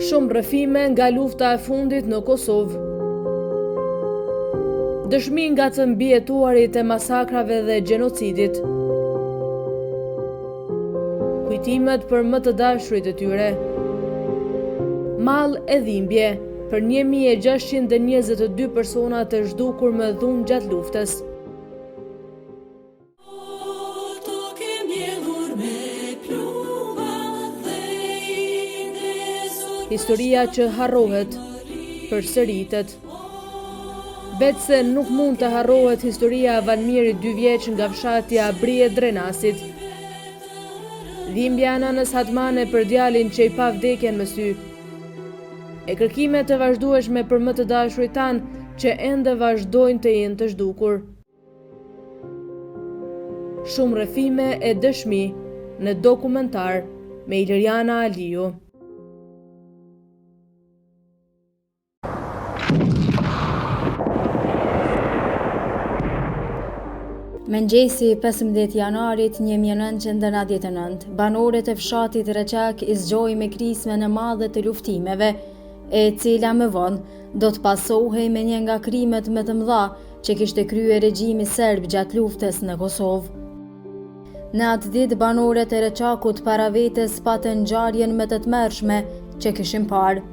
Shumë rrëfime nga lufta e fundit në Kosovë. Dëshmi nga të mbijetuarit e masakrave dhe gjenocidit. Kujtimet për më të dashurit e tyre. Mall e dhimbje për 1622 persona të zhdukur me dhunë gjatë luftës. Historia që harrohet, përsëritet. Vetë se nuk mund të harrohet historia e Vanmirit 2 vjeç nga fshati Abrie Drenasit. Dhimbja në anës Hatmane për djalin që i pa vdekjen me sy. E kërkimet të vazhdueshme për më të dashurit tanë që ende vazhdojnë të jenë të zhdukur. Shumë rrëfime e dëshmi në dokumentar me Iliriana Aliu. Mëngjesi 15 janarit 1999, banorët e fshatit Reçak i zgjoi me krismen e madhe të luftimeve, e cila më vonë do të pasohej me një nga krimet më të mëdha që kishte kryer regjimi serb gjatë luftës në Kosovë. Në atë ditë banorët e Reçakut para vetes patën ngjarjen më të tmerrshme që kishin parë.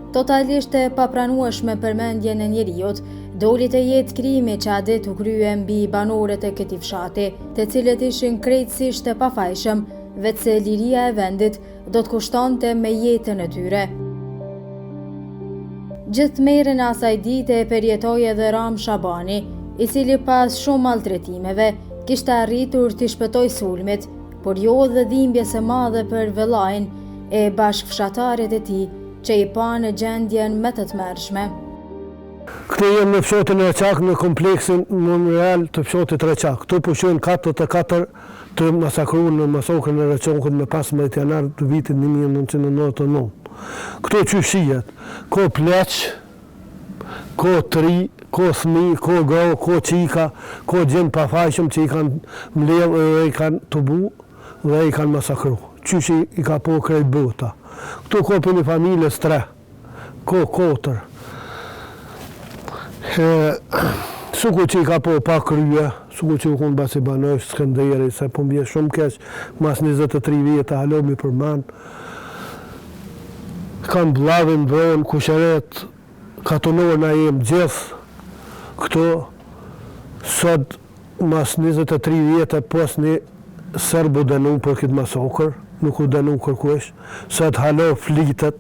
Totalisht e papranueshme për mendjen e njeriut, doli të jetë krimi që a ditë u krye mbi banorët e këtij fshati, të cilët ishin krejtësisht e pafajshëm, vetë se liria e vendit do të kushtonte me jetën e tyre. Gjithë tmerrën e asaj dite e përjetoi edhe Ram Shabani, i cili pas shumë maltretimeve kishte arritur t'i shpëtojë sulmit, por jo dhe dhimbjes së madhe për vëllain e bashkëfshatarit e tij që i pa në gjendjen më të tmerrshme. Këtu jemi në fshatin Reçak, në kompleksin memorial të fshatit Reçak. Këtu pushojnë 44 të masakruar në masakrën e Reçakut në 15 janar të vitit 1999. Këtu që shihet, ko pleq, ko tri, ko fëmijë, ko grau, ko qika, ko gjend pafajshëm që i kanë mbledhur dhe i kanë tubu dhe i kanë masakruar. Qysh i ka po krejt bota. Këtu ko për një familjes 3, ko 4. Suku që i ka po pa krye, suku që u konë basi banoj, Skënderi, se po mbje shumë keq, mas 23 vjetë halomi për man. Kam blavin, vrojnë, kusheret, katonor na jem gjithë. Këto, sot, mas 23 vjetë, pos një Serbu dënu për këtë masakër, nuk u dënu kërkush. Sot halo flitet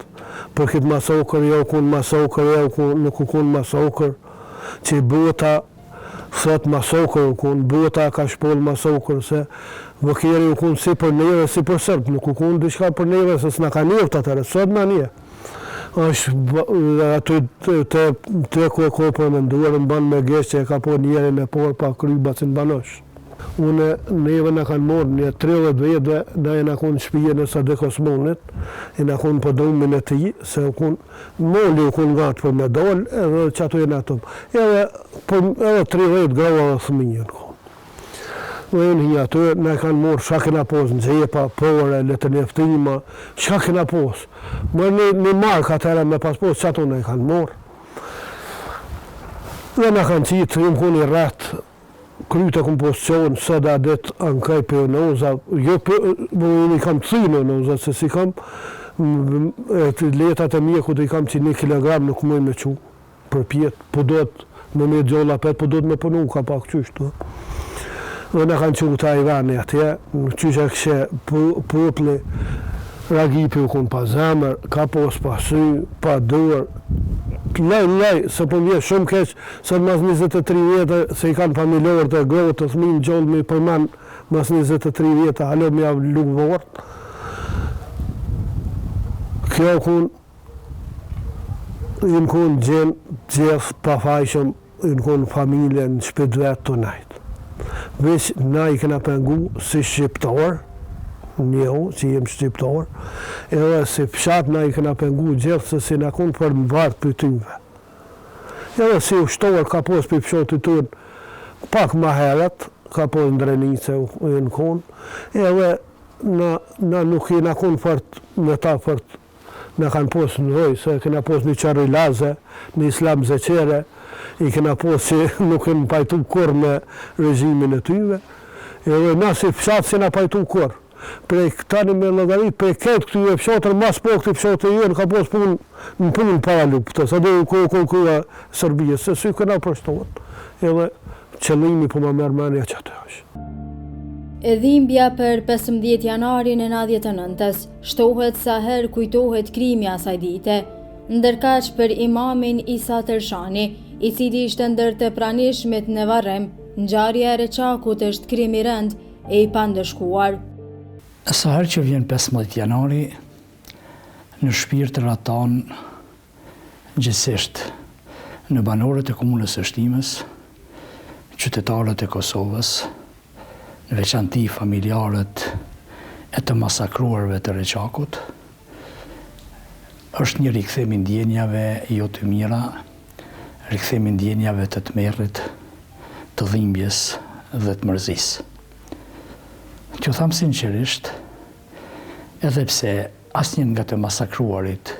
për këtë masakër, jo kun masakër, jo nuk u kun masakër. Që bota, sot masakër u kun, bota ka shpol masakër, se vëkjeri u kun si për neve, si për sërb, nuk u kun dishka për neve, se s'na ka njëft atërë, sot na një. Aty të ko për me nduar, në banë me gjesh që e ka po njerin e por, pa kry basin banosh. Une neve në kanë morë një 30 vjetë dhe e në konë shpije në Sadek Osmonit, e në konë për domin e ti, se molli u konë gatë për medal, edhe që ato e në tëmë. Edhe 30 grava dhe thëminjë në konë. Dhe në një ato në kanë morë shakën a posë, në gjepa, pore, letër njeftima, shakën a posë. Më një markë atëra me pasposë, që ato në kanë morë. Dhe në kanë qitë, jëmë konë i ratë, kryte kompozicion, së da det ankaj për nëza, jo për i kam thënë nëza, se si kam letat e mjekut i kam që 1 kilogram nuk mëj me qu për pjetë, po do të me gjolla pet, po do të me punu, ka pak qyshtu. Dhe në kanë qu Tajvani atje, qyshe këshe popli, ragipi u kun pa zemër, ka pos pa sy, pa dër, lej, se po vje shumë keq, se mas 23 vjetë, se i kanë familorë të grot, të thminë gjollë me përman, mas 23 vjetë, halo me javë lukë vërtë. Kjo i në kun gjithë pafajshëm, i në kun familje në shpit vetë të najtë. Vesh na i këna pengu si shqiptarë, njëhu që jem shqiptar, edhe si fshat na i këna pengu gjithë se si na kun për më vartë për tyve. Edhe si ushtorë ka pos për fshatit tërë pak ma heret, ka pos ndrenice në kun, edhe na nuk i na kun fërt me ta fërt në kanë posë në dojë, se kena posë një qarë i laze, një islam zeqere, i kena posë që nuk e në pajtu kur me regjimin e tyve, edhe na si fshatë se na pajtu kur. Prej tani me llogarit, prej këtë këtyve fshatër, mas po këtë fshatë e ka posë punë, në punë para luptë, sa do kërkua Serbijës, se sy këna përshtohet, edhe qëllimi po më merr mendja që atë është. E dhimbja për 15 janarin e 99-ës shtohet sa herë kujtohet krimi asaj dite, ndërkaq për imamin Isa Tërshani, i cili ishte ndër të pranishmit në Varrem, ngjarja e Reçakut është krim i rënd e i pandëshkuar. Sa herë që vjen 15 janari, në shpirtrat tanë, gjithsesi në banorët e komunës së Shtimës, qytetarët e Kosovës, në veçanti familjarët e të masakruarve të Reçakut, është një rikthim i ndjenjave jo të mira, rikthim i ndjenjave të tmerrit, të dhimbjes dhe të mërzisë. T'ju tham sinqerisht, edhe pse asnjë nga të masakruarit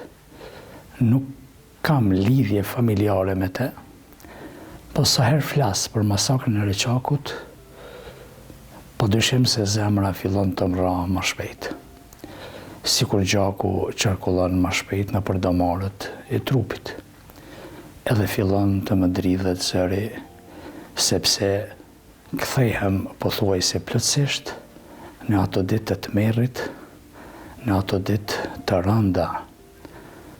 nuk kam lidhje familjare me te, po sa herë flas për masakrën e Reçakut, po dyshim se zemra fillon të mra më shpejt. Sikur gjaku qarkullon më shpejt në përdamarët e trupit. Edhe fillon të më dridhet zëri, sepse kthehem pothuajse plotësisht në ato ditë të tmerrit, në ato ditë të rënda,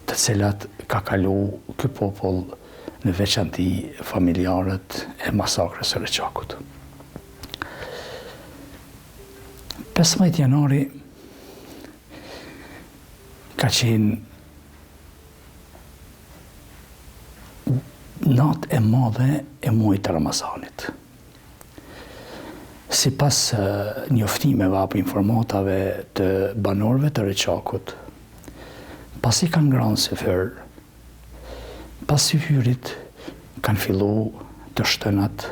të cilat ka kalu ky popull, në veçanti familjarët e masakrës së Reçakut. 15 janari ka qenë natë e madhe e muajit të Ramazanit. Sipas njoftimeve apo informatave të banorëve të Reçakut, pasi kanë ngrënë sefer, pas syfyrit kanë fillu të shtënat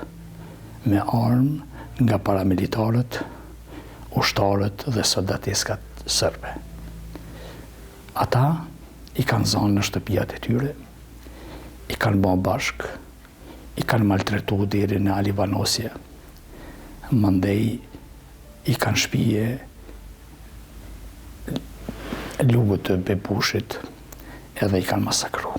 me armë nga paramilitarët, ushtarët dhe soldatiskat sërbe. Ata i kanë zanë në shtëpijat e tyre, i kanë bërë bashk, i kanë maltretu deri në alivanosje, mandej i kanë shpije lugët të bebushit edhe i kanë masakru.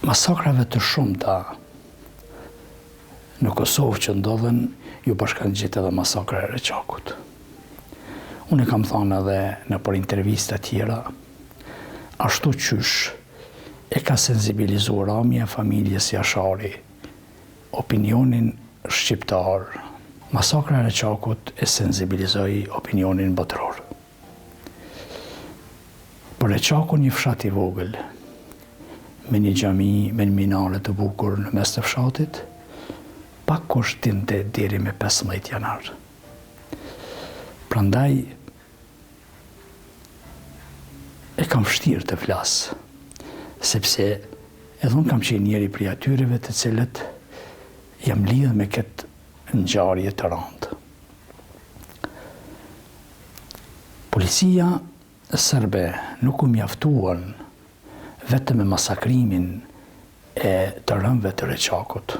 Masakrave të shumta në Kosovë që ndodhen, ju bashkan gjithë edhe masakra e Reçakut. Unë kam thënë edhe në për intervista tjera, ashtu qysh e ka sensibilizuar Ramja familjes Jashari, opinionin shqiptar, masakra e Reçakut e sensibilizoi opinionin botëror. Për Reçakun një fshat i vogël, me një xhami, me një minare të bukur në mes të fshatit, pak kushtinte deri me 15 janar. Prandaj, e kam vështirë të flas, sepse edhe unë kam qenë njëri prej atyreve të cilët jam lidhur me këtë ngjarje të rëndë. Policia serbe nuk u mjaftuan vetëm me masakrimin e të rëndëve të Reçakut.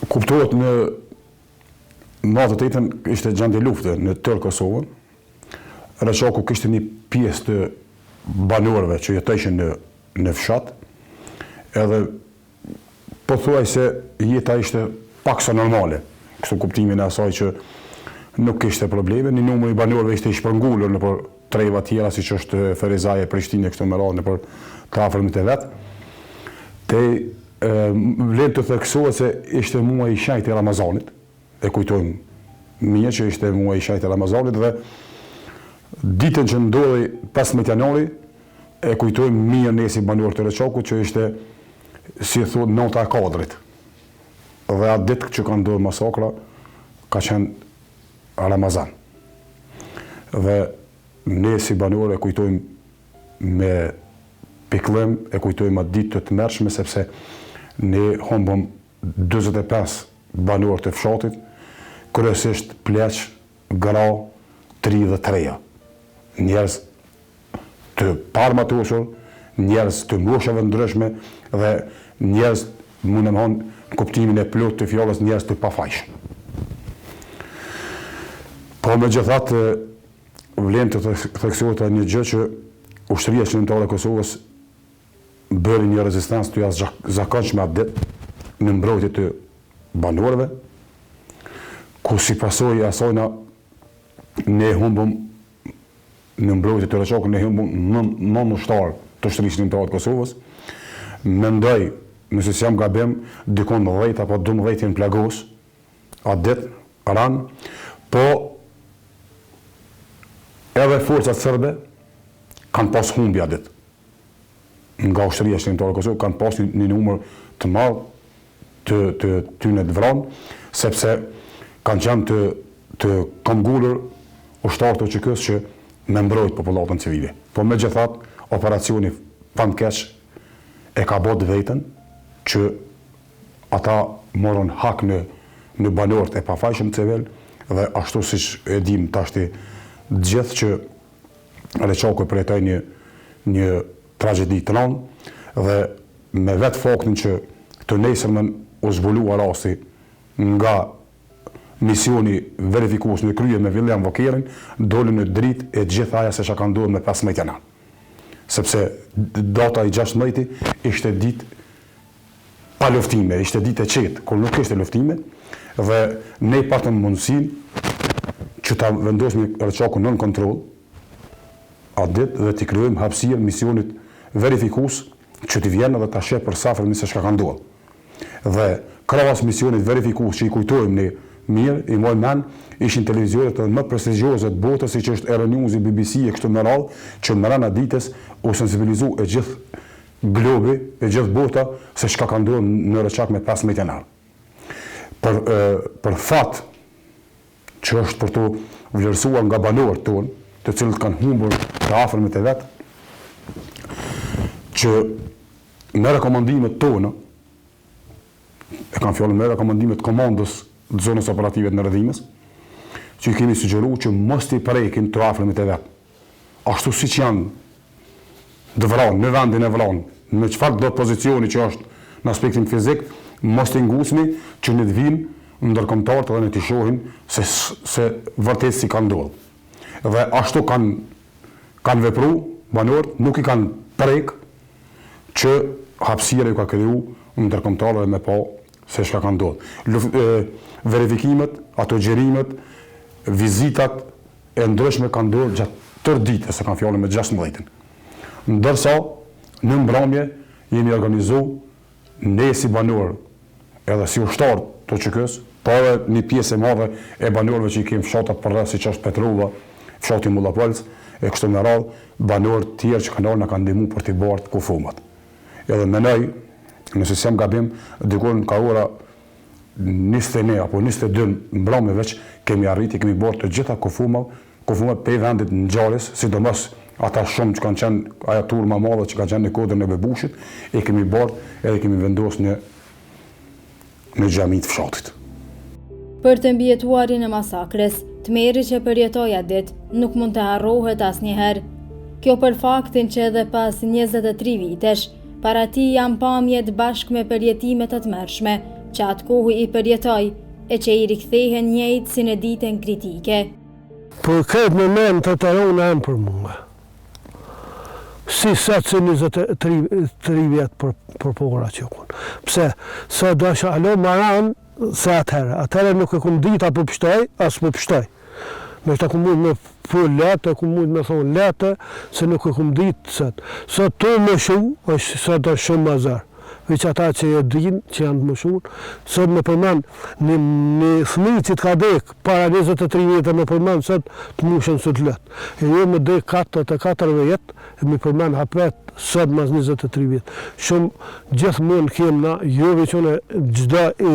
Kuptohet në natë të jetën ishte gjendje lufte në tërë Kosovën. Reçaku kishte një pjesë të banorëve që jetojshin në fshat, edhe pothuajse jeta ishte paksa normale, kështu kuptimin e asaj që nuk kishte probleme, një numër i banorëve ishte i shpërngulur nëpër treva tjera, siç është Ferizaja, Prishtinë këtu më radhë nëpër të afërmit e vet. Vlen të theksohet se ishte muaj i shenjtë i Ramazanit, e kujtojmë mirë që ishte muaj i shenjtë i Ramazanit dhe ditën që ndodhi 15 janari, e kujtojmë mirë ne si banorë të Reçakut që ishte, si thotë, nota e kadrit. Dhe atë ditë që ka ndodhur masakra ka qenë Ramazan. Dhe ne si banorë e kujtojmë me pikëllim, e kujtojmë atë ditë të tmerrshme sepse ne humbëm 45 banorë të fshatit, kryesisht pleq, gra, 33, njerëz të parmatosur, njerëz të moshave ndryshme dhe njerëz, mund të them, në kuptimin e plot të fjalës, njerëz të pafajshëm. Po megjithatë, vlen të theksohet një gjë që ushtria qendrore e Kosovës bëri një rezistancë të jashtëzakonshme atë ditë në mbrojtje të banorëve, ku si pasojë asaj ne humbëm në mbrojtje të Reshokut, ne humbëm 9 ushtar të ushtrisë qendrore të Kosovës. Mendoj, nëse jam gabim, dikon 10 apo 12 janë plagos atë ditë ran, po edhe forcat serbe kanë pas humbja ditë. Nga ushtria qendrore e Kosovës kanë pas një numër të madh të tyre të vranë, sepse kanë qenë të këmbgulur ushtarë të OÇK-s që me mbrojt popullatën civile. Po megjithatë, operacioni famkeq e ka bërë vetën që ata morën hak në banorët e pafajshëm civil, dhe ashtu siç e dim tashti gjithë që Reshokut përjetoi një tragjedi të rëndë, dhe me vetë faktin që të nesërmen u zbulua rasti nga misioni verifikues në krye me Viljan Vokerin, doli në dritë e gjithë aja se që ka ndodhur me 15 janar. Sepse data i 16 ishte ditë pa luftime, ishte ditë e qetë, kur nuk ishte luftime, dhe ne patëm mundësinë që ta vendosmi Reshokun nën kontroll atë ditë dhe t'i kryejmë hapësirë misionit verifikues që t'i vjen edhe ta sheh përsafërmi se çka ka ndodhur. Dhe krahas misionit verifikues që i kujtojmë ne mirë, i mojnë men, ishin televizionet më prestigjioze të botës, siç është Euronews, BBC e kështu me radhë, që në rana ditës u sensibilizu e gjithë globi, e gjithë bota se çka ka ndodhur në Reshok me 15 janar. Për fat që është për të vlerësuar nga banorët tonë, të cilët kanë humbur të afërmit e vet, që me rekomandimet tona, e kam fjalën me rekomandimet komandës të zonës operative të Rrëdhimës, që i kemi sugjeruar që mos t'i prekin të afërmit e vet. Ashtu siç janë të vranë në vendin e vranë, në çfarë do pozicioni që është në aspektin fizik, mos t'i ngusmi që në të vinë ndërkombëtarët dhe në t'i shohin se vërtet si ka ndodhur. Dhe ashtu kanë vepruar banorët, nuk i kanë prek që hapësira ju ka kriju ndërkombëtarëve me pa se çka ka ndodhur. Verifikimet, ato gjerimet, vizitat e ndryshme kanë ndodhur gjatë tërë ditës, se kanë fjalën me 16. Ndërsa në mbrëmje jemi organizuar ne si banor, edhe si ushtar të OÇK-s, po edhe një pjesë e madhe e banorëve që i kemi fshatat përreth, siç është Petrova, fshati Mullapolc, e kështu me radhë, banorë tjerë që kanë na kanë ndihmuar për t'i bardh kufumat. Edhe mendoj, nëse s'jam gabim, dikur në ka ora 21 apo 22 mbrëmje veç kemi kemi bardh të gjitha kufumat pe vendit në ngjarjes, sidomos ata shumë që kanë qenë aja turë më madhe që ka qenë në kodrën e Bebushit, e kemi bardh edhe kemi vendosur në xhami të fshatit. Për të mbijetuarin e masakrës, tmerri që përjetoi atë ditë nuk mund të harrohet asnjëherë. Kjo për faktin që edhe pas 23 vitesh, para tij janë pamjet bashkë me përjetimet të tmerrshme që atë kohë i përjetoi e që i rikthehen njëjtë si në ditën kritike. Për këtë moment të rona janë për mua. Si sot se 23 vjetë për pora që kun. Pse, se do shalo maran se atëherë nuk e kum dit apo pështoj, as po pështoj. Me shta kum mujt me fol letë, kum mujt me thonë letë, se nuk e kum dit sot. Sot të më shu, është sot është shumë mazar. Veç ata që e din, që janë të më shumë, sot me përmen një fëmijë që ka dek, para 23 vjetë me përmen, sot të mushën sot letë. E jo me dek 44 vjetë, e me përmen hapet, sot mas 23 vjetë. Shumë gjithë mund kemë na, jo veçone gjda i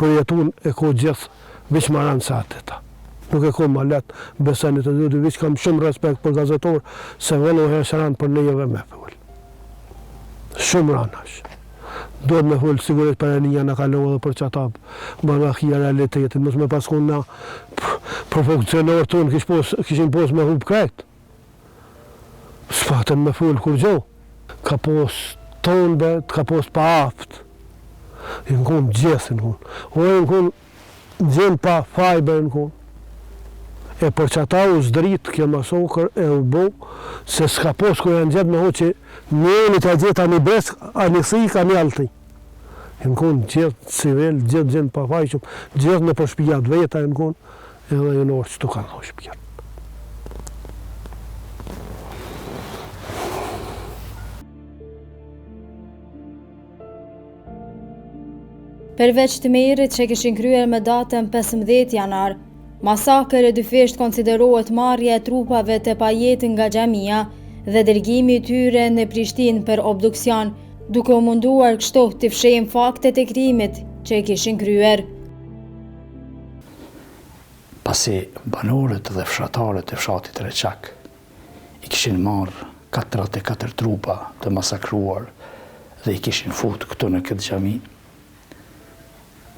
përjetun e ko gjithë, veç maran sa atëta. Nuk e ko ma letë, besanit e dhëtë, veç kam shumë respekt për gazetorë, se vëllu hesharan për nejeve me pëll. Shumë ranë është. Do me hullë sigurisht për e një në kalohë dhe për që ata bërëkhia realitetin, mos me paskun na për funksionerë tonë kishin pos me hub krejt. S'patën me full kur gjo. Ka pos tonbe, ka pos pa aft. I në kun gjesin kun. O e në kun gjen pa fajbe në kun. E për që ata u zdrit kjo masokër e u bo, se s'ka pos kër janë gjetë me ho që njënit e gjitha një besk, a një thik, a një alti. Në kun gjithë civil, gjithë gjenë pa fajshëm, gjithë në për shpijat veta në kun, edhe e në orë që tu kanë ho shpijat. Përveç të mirit që kishin kryer me datën 15 janar, masakër e dyfisht konsiderohet marrja e trupave të pajetin nga xhamia dhe dërgimi i tyre në Prishtinë për obduksion, duke u munduar kështu të fshehim faktet e krimit që e kishin kryer. Pasi banorët dhe fshatarët e fshatit Reçak i kishin marrë 44 trupa të masakruar dhe i kishin fut këtu në këtë xhami,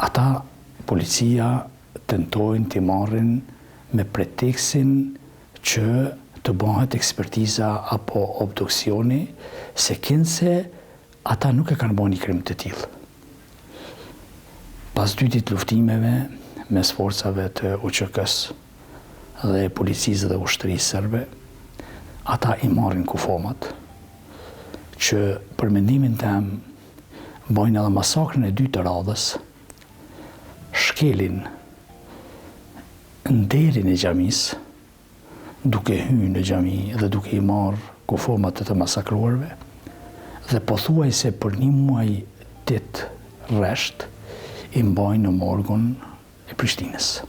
ata policia tentojnë t'i marrin me preteksin që të bëhet ekspertiza apo obduksioni, se kinse ata nuk e kanë bërë një krim të tillë. Pas 2 ditë luftimeve mes forcave të UÇK-s dhe policisë dhe ushtrisë serbe, ata i marrin kufomat, që për mendimin tim bojnë edhe masakrën e 2 të radhës, shkelin nderin e xhamisë, duke hyrë në xhami dhe duke i marrë kufomat të masakruarve, dhe pothuajse për 1 muaj 8 rresht i mbajnë në morgun e Prishtinës.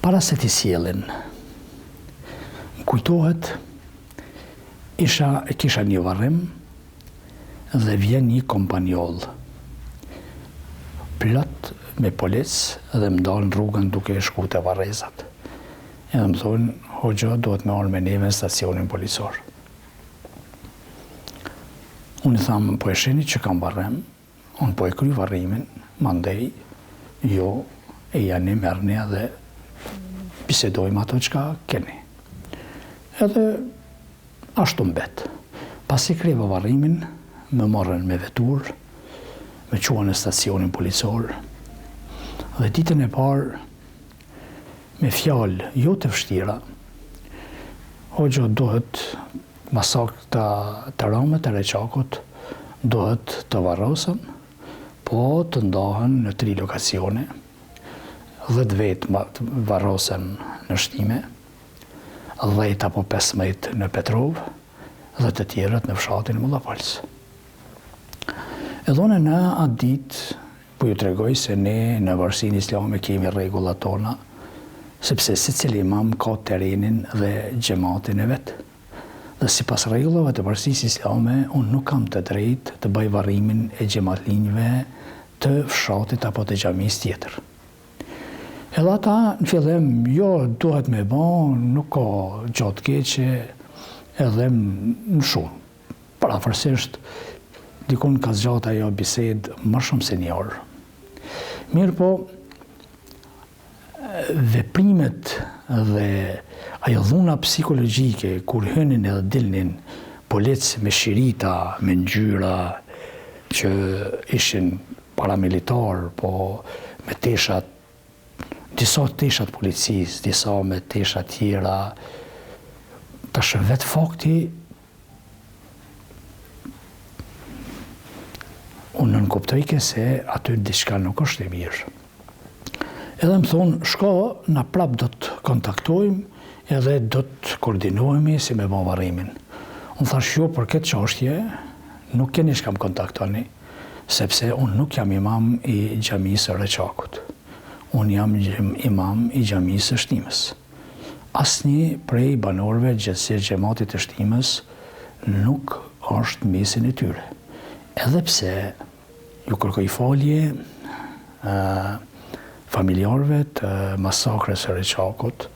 Para se t'i sjellin, kujtohet, kisha një varrim dhe vjen një kompanjoll plot me polic dhe më dalën rrugën duke shku të varrezat. Edhe më thonë, hoxha, duhet me orë me neve në stacionin policor. Unë i thamë, po e sheni që kam varrim, unë po e kry varrimin, mandej, jo, e janë merrni dhe bisedojmë ato që ka keni. Edhe ashtu mbet. Pasi kreva varrimin, më morën me vetur, me qua në stacionin policor, dhe ditën e parë, me fjalë jo të vështira, hoxha duhet masakra të Ramët të Reçakut, duhet të varrosen, po të ndahen në 3 lokacione, 10 vetë varrosen në Shtime, 10 apo 15 në Petrov, dhe të tjerët në fshatin Mullafals. Edhe unë në atë ditë, po ju tregoj se ne në Varësinë Islame kemi rregullat tona, sepse secili imam ka terrenin dhe xhamatin e vet. Dhe sipas rregullave të Varësisë Islame, unë nuk kam të drejtë të bëj varrimin e xhamatlinjve të fshatit apo të xhamisë tjetër. Edhe ata në fillim, jo, duhet me ba, nuk ka gjatë keqe, edhe në shumë. Parafërsisht, dikun ka zgjata ajo bised më shumë se 1 orë. Mirë po, veprimet dhe ajo dhuna psikologjike, kur hynin edhe dilnin polic me shirita, me ngjyra, që ishin paramilitar, po me teshat, disa teshat policisë, disa me teshat tjera, tash vetë fakti, unë nënkuptojke se aty diçka nuk është e mirë. Edhe më thonë, shko, na prap do të kontaktojmë edhe do të koordinohemi si me bë varrimin. Unë thash, jo, për këtë çështje nuk keni shka më kontaktoni, sepse unë nuk jam imam i xhamisë së Reçakut. Unë jam imam i xhamisë së Shtimës. Asnjë prej banorëve gjatësisë xhamatit të Shtimës nuk është mesin e tyre. Edhe pse ju kërkoj falje familjarëve të masakrës së Reçakut,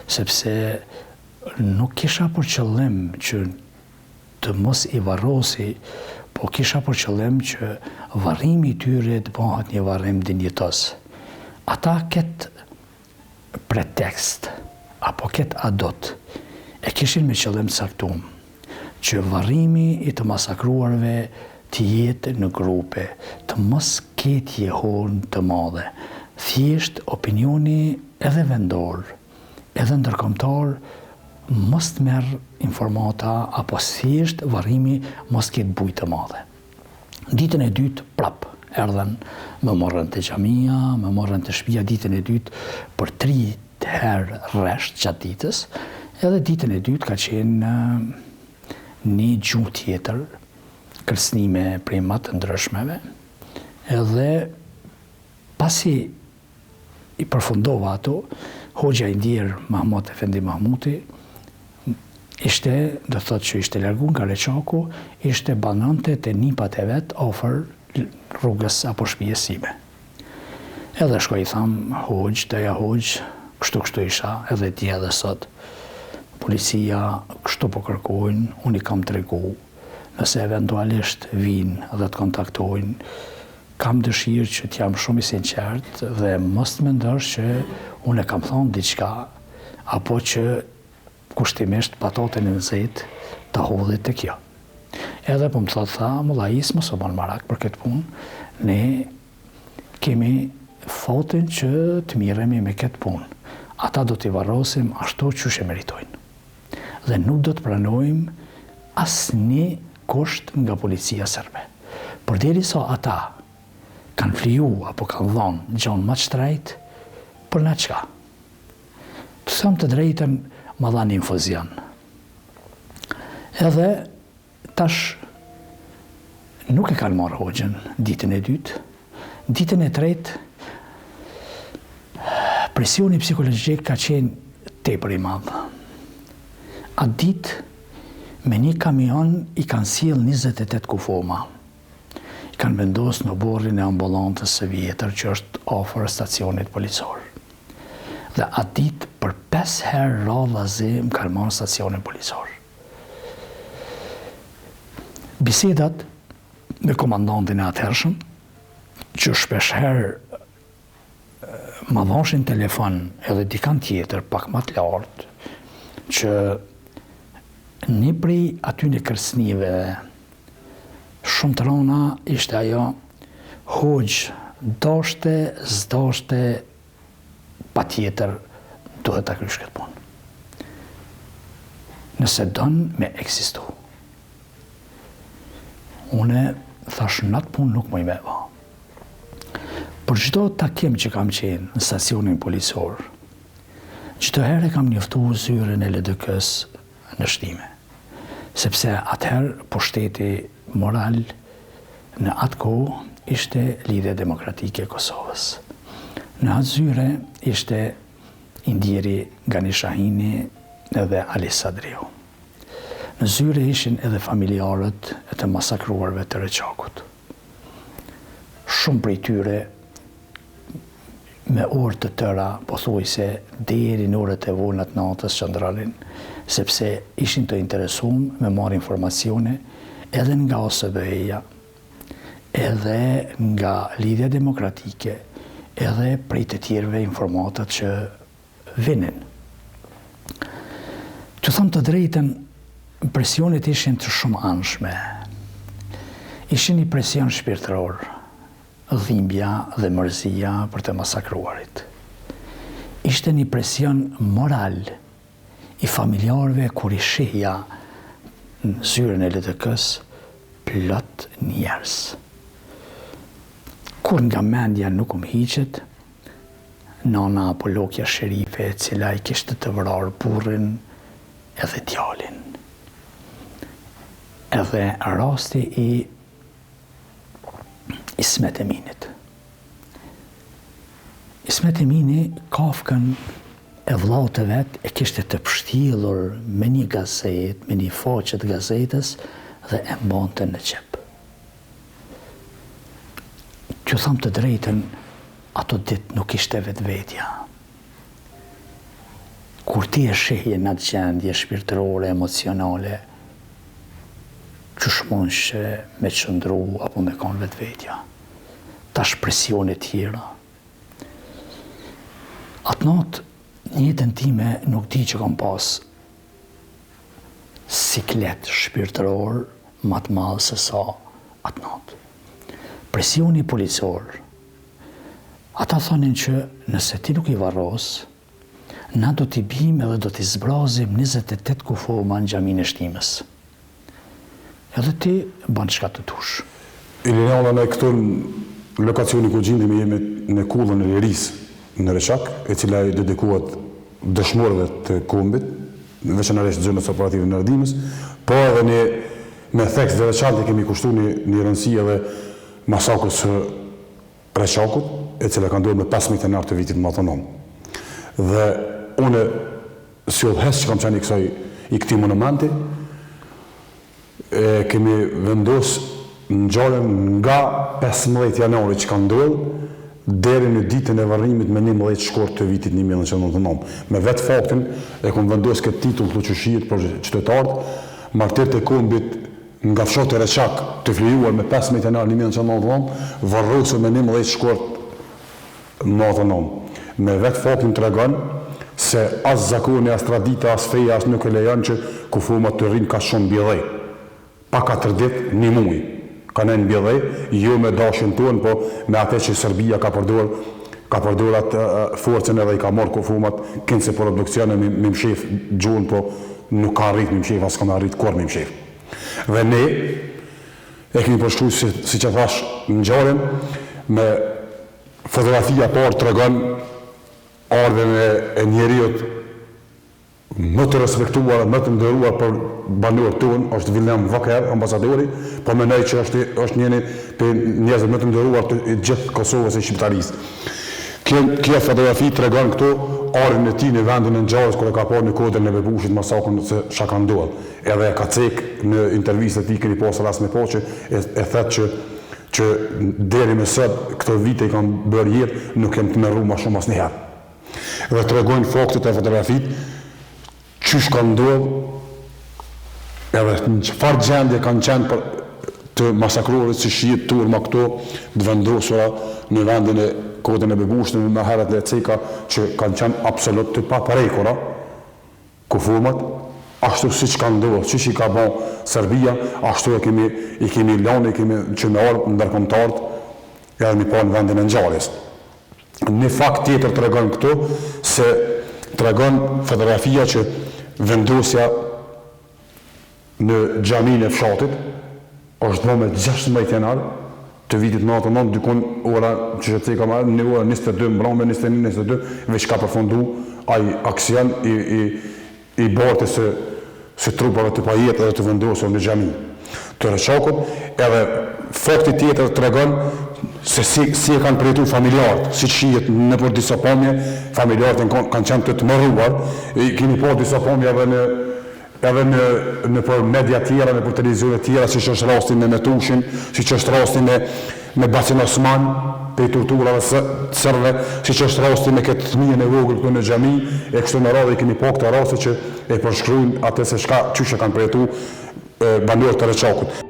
sepse nuk kisha për qëllim që të mos i varrosi, po kisha për qëllim që varrimi i tyre të bëhet një varrim dinjitos. ata këtë pretekst, apo këtë adot, e kishin me qëllim caktuar që varrimi i të masakruarve të jetë në grupe, të mos ketë jehon të madhe. Thjesht opinioni edhe vendor, edhe ndërkombëtar, mos të merr informata, apo thjesht varrimi mos ketë bujë të madhe. Ditën e dytë, prap, erdhen, më morën të xhamia, më morën të shtëpia ditën e dytë për 3 herë rresht gjatë ditës, edhe ditën e dytë ka qenë një gjuhë tjetër, kërcënime prej më të ndryshmeve, edhe pasi i përfundova ato, hoxha i ndjer Mahmut Efendi Mahmuti ishte, do thotë që ishte largu nga Reçaku, ishte banante te nipat e vet afër rrugës apo shtëpisë sime. Edhe shkoj i tham, hoxh, doja hoxh, kështu isha, edhe ti edhe sot. Policia kështu po kërkojnë, unë i kam tregu, nëse eventualisht vinë dhe të kontaktojnë, kam dëshirë që t'jam shumë i sinqert dhe mos të mendosh që unë e kam thonë diçka, apo që kushtimisht patoten e nëzit të hodhit të kjo. Edhe po më tha, mullajis mos o ban marak për këtë punë, ne kemi fatin që të miremi me këtë punë. Ata do t'i varrosim ashtu që shë meritojnë. Dhe nuk do të pranojmë asnjë kusht nga policia serbe. Por derisa ata kanë fliju apo kanë dhënë gjonë më të shtrejt, për na çka? Të them të drejtën, më dhanë infuzion. Edhe tash nuk e kanë marrë hoxhën ditën e dytë. Ditën e tretë presioni psikologjik ka qenë tepër i madh. Atë ditë me një kamion i kanë sjell 28 kufoma. I kanë vendosur në borrin e ambulantës së vjetër që është afër stacionit policor. Dhe atë ditë për 5 herë radhazi më kanë marrë stacionin policor. Bisedat me komandantin e atëhershëm, që shpesh herë ma dhashin telefon edhe dikan tjetër pak më të lartë, që një prej atyne kërcënive shumë të rana ishte ajo, hoxh, dashte, s'dashte, pa tjetër duhet ta krysh këtë punë. Nëse donë me eksistu. Une thash në atë punë nuk më i meva. Për çdo takim që kam qenë në stacionin policor, çdo herë kam njoftu zyrën e LDK-s në shtime. Sepse atëherë pushteti moral në atë kohë ishte Lidhja Demokratike e Kosovës. Në atë zyre ishte indjeri Gani Shahini edhe Ali Sadriu. Në zyre ishin edhe familjarët e të masakruarve të Reçakut. Shumë prej tyre me orë të tëra, pothuajse deri në orët e vonë të natës qëndronin, sepse ishin të interesuar me marrë informacione edhe nga OSBE-ja, edhe nga Lidhja Demokratike, edhe prej të tjerëve informatat që vinin. Të them të drejtën, presionet ishin të shumë anshme. Ishin një presion shpirtëror, dhimbja dhe mërzia për të masakruarit. Ishte një presion moral i familjarëve kur i shihja në zyrën e LDK-s plot njerëz. Kur nga mendja nuk hiqet, nana apo lokja sherife e cila i kishte të vrarë burrin edhe djalin. Edhe rasti i Ismet Eminit. Ismet Emini kafkën e vllaut të vet e kishte të pështjellur me një gazetë, me një faqe të gazetës dhe e mbante në qep. Që tham të drejtën, ato ditë nuk ishte vetvetja. Kur ti e shihje në atë gjendje shpirtërore, emocionale, që shmonshë me qëndru apo me kanë vetvetja. Tash presione tjera. Atë natë, në jetën time nuk di që kam pas siklet shpirtëror më të madh se sa atë natë. Presioni policor. Ata thonin që nëse ti nuk i varros, na do t'i bim edhe do t'i zbrazim 28 kufoma në xhaminë e Shtimës. Edhe ti ban çka të dush. Ilinala në këtu lokacioni ku gjendemi jemi në kullën e Liris në Reçak, e cila i dedikohet dëshmorëve të kombit, veçanërisht zonës operative në Ardimës, po edhe me theks dhe veçantë kemi kushtuar një rëndësi edhe masakrës së Reçakut, e cila ka ndodhur me 15 janar të vitit më autonom. Dhe unë sjellhes që kam qenë i këtij monumenti, kemi vendos ngjarjen nga 15 janari që ka ndodhur deri në ditën e varrimit me 11 shkort të vitit 1999. Me vetë faktin e kom vendos këtë titull të qëshijet për qytetarët, martirët e kombit nga fshatë e Reçak të flijuar me 15 janar 1999, varrosur me 11 shkort në autonom. Me vetë faktin të regon se as zakoni, as tradita, as feja, as nuk e lejon që kufomat të rrinë ka shumë bjedhej. Pa 4 ditë, një muj. Ka në bjedhej, jo me dashin tonë, po me atë që Serbia ka përdor atë forcën edhe i ka marrë kufomat, kënë se produksione me mshef gjonë, po nuk ka rrit me mshef, as ka me rrit kur me mshef. Dhe ne, e kemi përshkruar si që thash në ngjarjen, me fotografia parë të regon ardhen e njeriut më të respektuar, më të nderuar për banorët tonë, është Vilhelm Vaker, ambasadori, po mendoj që është njëri për njerëzit më të nderuar të gjithë Kosovës e shqiptarisë. Kjo fotografi tregon këtu ardhen e tij në vendin e ngjarjes kur e ka parë në kodën e Bebushit masakrën se çka ka ndodhur. Edhe ka cek në intervistë e tij keni pasur rast me poçë e thotë që deri më sot këto vite i kanë bërë jetë nuk kem të merru më shumë asnjëherë. Dhe të regojnë faktet e fotografit, qysh ka ndodhur, edhe në çfarë gjendje kanë qenë për të masakruarit si shihet turma këto, të vendosura në vendin e kodën e Bebushit, në herët e ceka që kanë qenë absolut të paparekura, kufomat, ashtu siç ka ndodhur, siç i ka bën Serbia, ashtu i kemi lënë, që me ardhur ndërkombëtarët, edhe mi pa në vendin e ngjarjes. Në fakt tjetër të regon këtu, se të regon fotografia që vendosja në xhaminë e fshatit, është bërë me 16 janar të vitit 99, dykon ora që të ceka marrë, në ora 22, mbrëmje 21-22, veç ka përfundu ai aksion i bartës së trupave të pajetë edhe të vendosur në xhami të Reçakut, edhe fakti tjetër të regon se si e kanë përjetu familjarët, si që shihet në për disa pamje, familjarët kanë qenë të mëruar, keni po disa pamje edhe në për media tjera, në për televizionet tjera, si që është rastin me Metushin, si që është rastin me Bacin Osman, për i torturave sërve, si që është rastin me këtë fëmijën e vogël këtu në xhami, e kështu në radhë i keni po këta raste që e përshkruajnë atë se çysh e kanë përjetu banorët të Reçakut.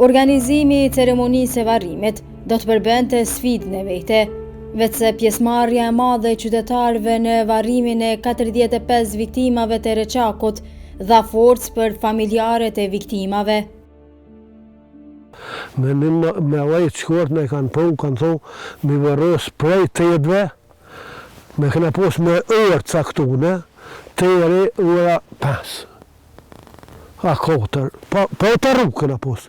Organizimi i ceremonisë e varrimit do të përbente sfidën e vete, vetëse pjesëmarrja e madhe e qytetarëve në varrimin e 45 viktimave të Reçakut dha forcë për familjarët e viktimave. Me lejtë shkort ne kanë thonë, me varros prej tedve, me këna pos me orë caktune, teri ora 5. A 4, po të rrugë këna pos.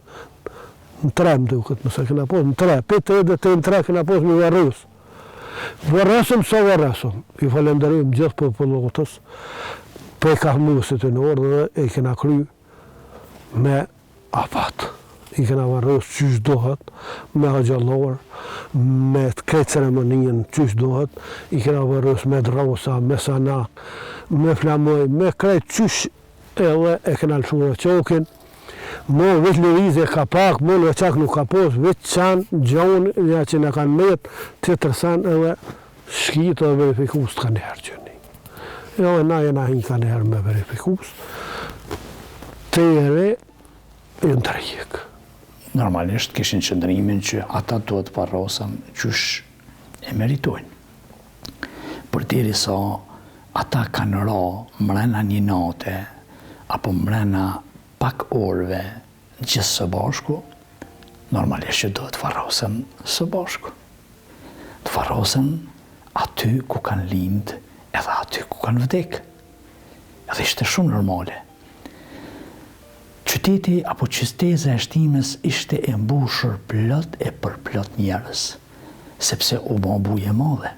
Në 3 më duket, mëse këna pos, në 3, për të edhe të në 3 këna pos me varros. Varrosëm sa varrosëm, i falenderojmë gjithë popullotës, për i kahmusit e në orë dhe i kena kry me afat. I kena varros qysh dohet, me haxhallor, me të këtë ceremonien qysh dohet, i kena varros me drosa, me sanak, me flamoj, me krejt qysh edhe e kena lëshurë qokin. Mo veç lëvizje ka pak, mo në qak nuk ka pos, veç qanë gjonë, ja që në kanë metë, të tërsan edhe shkitë dhe verifikus të kanë herë qëni. Jo, na jena hinë kanë herë me verifikus, të ere e në të rejek. normalisht kishin qëndrimin që ata duhet varrosen qysh e meritojnë. Përderisa ata kanë ra mrena një nate apo mrena pak orëve gjithë së bashku, normalisht që duhet varrosen së bashku. Të varrosen aty ku kanë lind edhe aty ku kanë vdek. Edhe ishte shumë normale. Qyteti apo qyteza e Shtimës ishte e mbushur plot e përplot njerëz, sepse u bë buje madhe.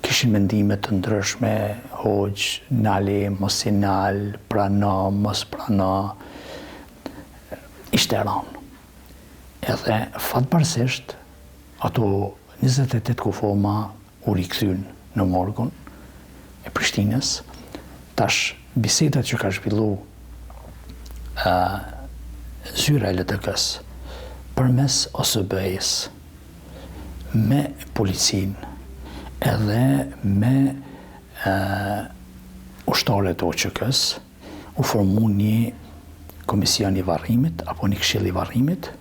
Kishin mendime të ndryshme, hoxh, nali, mos i nal, prano, mos prano. Ishte rënë. Edhe fatbarësisht, ato 28 kufoma u rikthyn në morgun e Prishtinës. Tash, bisedat që ka zhvillu zyra e LDK-s përmes OSB-s me policin edhe me ushtarët OQK-s u formu një komision i varrimit apo një këshill i varrimit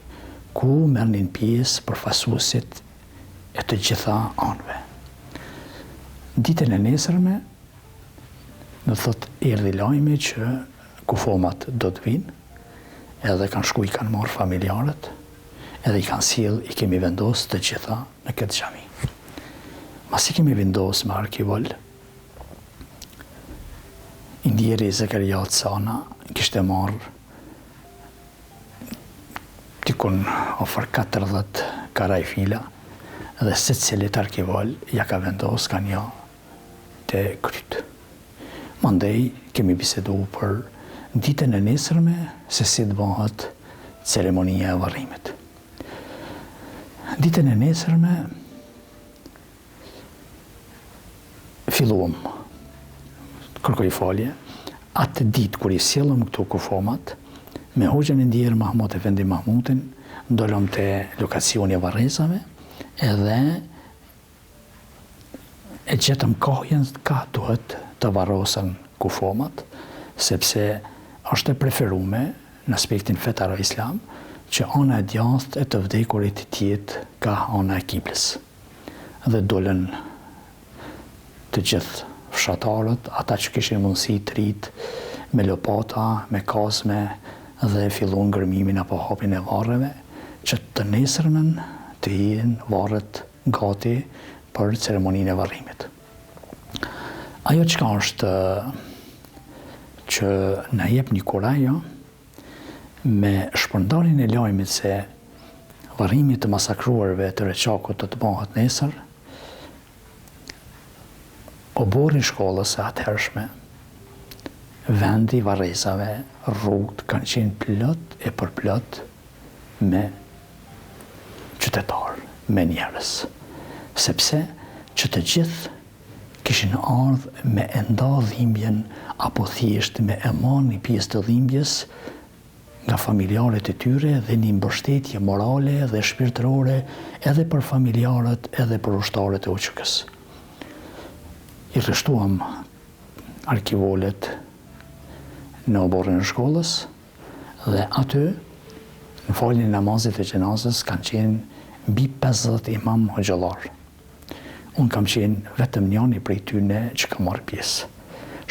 ku merrnin pjesë përfaqësuesit e të gjitha anëve. Ditën e nesërme do thot erdhi lajmi që kufomat do të vinë, edhe kanë shku i kanë marrë familjarët, edhe i kanë sjell, i kemi vendos të gjitha në këtë xhami. Mas i kemi vendos me arkivol, indjeri Zakaria Cana kishte marrë tikun ofër 40 karaj fila, dhe secilit arkivol ja ka vendos ka një të kryt. Mandej kemi bisedu për ditën e nesërme se si të bëhet ceremonia e varrimit. Ditën e nesërme filluam, kërkoj falje, atë ditë kur i sjellëm këtu kufomat, me hoxhën e ndjerë Mahmut Efendi Mahmutin, ndolëm të lokacioni e varrezave, edhe e gjetëm kohjen ka duhet të varrosen kufomat, sepse është e preferume në aspektin fetaro-islam që ana e djathtë e të vdekurit tjetë ka ana e kiblës. Dhe dolën të gjithë fshatarët, ata që kishin mundësi të rritë me lopata, me kazme dhe fillon ngërmimin apo hapjen e varreve, që të nesërmen të jenë varret gati për ceremoninë e varrimit. Ajo çka është që na jep një kurajo me shpërndarjen e lajmit se varrimi të masakruarve të Reçakut të bëhet nesër, obori shkollës së atëhershme, vendi varrezave, rrugët kanë qenë plot e përplot me qytetarë, me njerëz, sepse që të gjithë kishin ardhur me e nda dhimbjen apo thjesht me e marrë një pjesë të dhimbjes nga familjarët e tyre dhe një mbështetje morale dhe shpirtërore edhe për familjarët edhe për ushtarët e OQK-s. I rreshtuam arkivolet në oborrin e shkollës dhe aty në faljen e namazit të xhenazës kanë qenë mbi 50 imam hoxhallar. Unë kam qenë vetëm njëri prej tyne që kam marrë pjesë.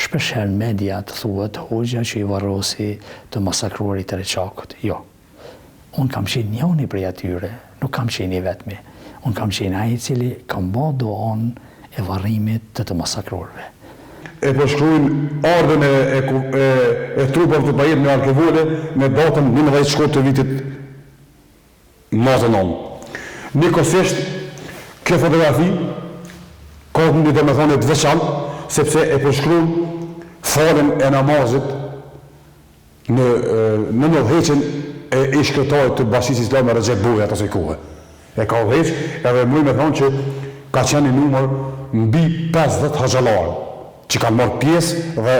Shpeshherë media të thuhet hoxha që i varrosi të masakruarit të Reçakut. Jo. Unë kam qenë njëri prej atyre, nuk kam qenë i vetmi. Unë kam qenë ai i cili kam bërë duan e varrimit të masakruarve. E përshkruajnë ardhen e trupave të pajit në arkivole me datën 11 shkurt të vitit mazënon. Nikosisht, kjo fotografi ka një domethënie të veçantë, sepse e përshkruan falën e namazit në udhëheqjen e ish-kryetarit të Bashkisë Islame Recep Buja ato kohë. E ka udhëheq edhe më me thonë që ka qenë një numër mbi 50 hoxhallar që kanë marrë pjesë dhe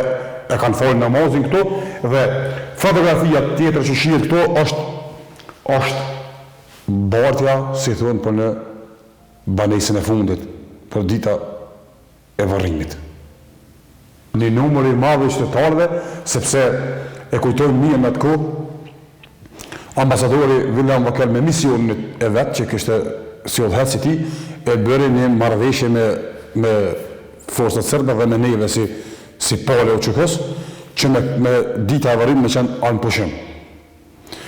e kanë falë namazin këtu, dhe fotografia tjetër që shihet këtu është bartja, si thonë, për në banesën e fundit, për dita e varrimit. Një numër i madh i qytetarëve, sepse e kujtojmë mirë në atë kohë, Ambasadori William Vakel me misionin e vetë që kështë sjellhet si ti, e bëri një marrëveshje me forcat serbe dhe me neve si pale o qëkës, që me dita e varim me qenë anë pushim.